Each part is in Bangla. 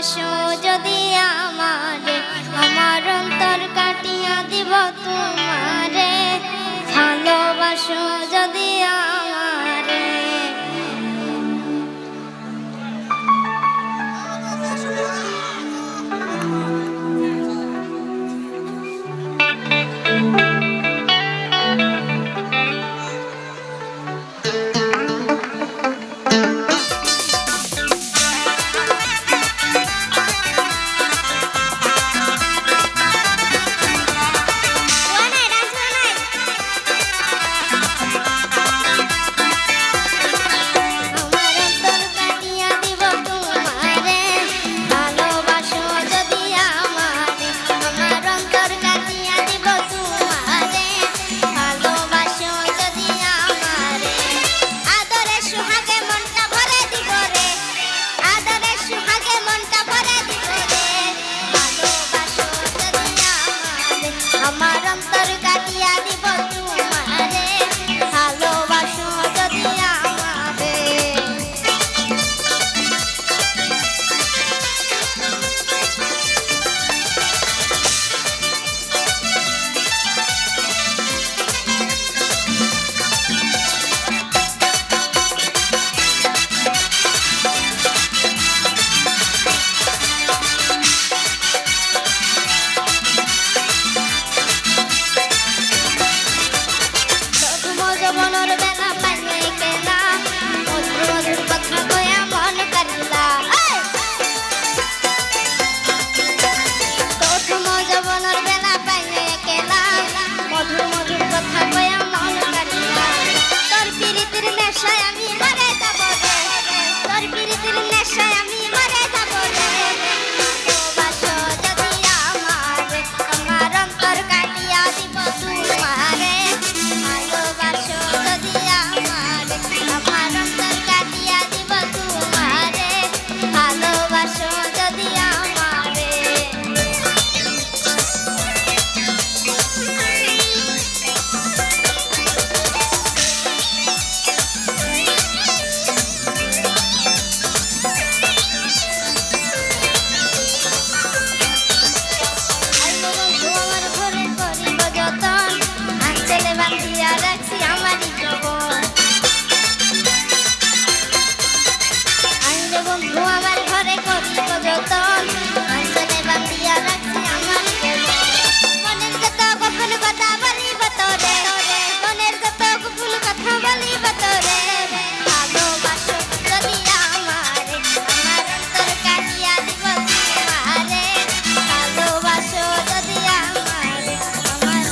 ভালোবাসো যদি আমারে, আমার অন্তর কাটিয়া দিব তোমারে। ভালোবাসো যদি আমারে। আমার অন্তর কাটিয়া দিব তোমারে। ভালোবাসো যদি আমারে। মনের বেলা পাইলে কেলা, মধুর মধুর কথা কয়া মন কারিলা। প্রথম যৌবনের বেলা পাইলে কেলা, মধুর মধুর কথা কয়া মন কারিলা। তোর পিরিতির নেশায় আমি মরে যাব রে, তোর পিরিতির নেশায় আমি মরে যাব রে। ভালোবাসো যদি আমারে, আমার অন্তর কাটিয়া দিব তোমারে। ভালোবাসো যদি আমারে, আমার অন্তর কাটিয়া দিব তোমারে। ভালোবাসো যদি আমারে। আমার ঘরে করিব যতন, আঞ্চলে বান্ধিয়া রাখছি আমারই জবন। আইরে বন্ধু আমার ঘরে করিব যতন, আঞ্চলে বান্ধিয়া রাখছি আমারই জবন। মনের যত গোপন কথা বলিব তোরে, মনের যত গোপন কথা বলিব তোরে। ভালোবাসো যদি আমারে, আমার অন্তর কাটিয়া দিব তোমারে। ভালোবাসো যদি আমারে, আমার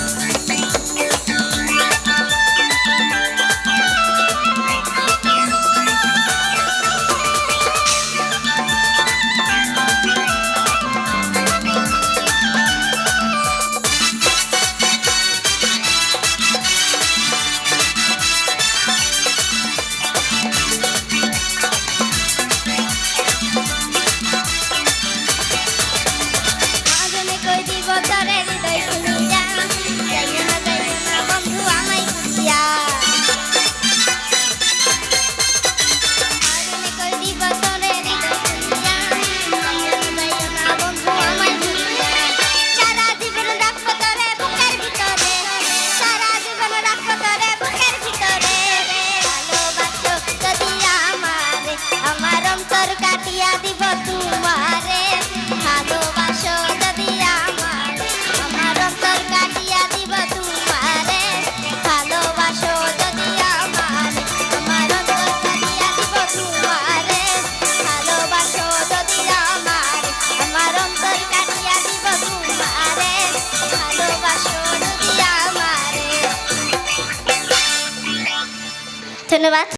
আজনে কই দিব তোরে হৃদয় খুলিয়া। যাইও না বন্ধু আমায় খুঁজিয়া। আজনে কই দিব তোরে হৃদয় খুলিয়া। যাইও না বন্ধু আমায় খুঁজিয়া। সারা জীবন রাখবো তোরে বুকের ভিতরে, সারা জীবন রাখবো তোরে বুকের ভিতরে। ভালোবাসো যদি আমারে, আমার অন্তর কাটিয়া দিব তোমারে। ভালোবাসো যদি আমারে, আমার অন্তর কাটিয়া দিব তোমারে। ভালোবাসো যদি আমারে, আমার অন্তর কাটিয়া দিব তোমারে। ভালোবাসো যদি আমারে, আমার অন্তর কাটিয়া দিব তোমারে। ভালোবাসো যদি আমারে। ধন্যবাদ।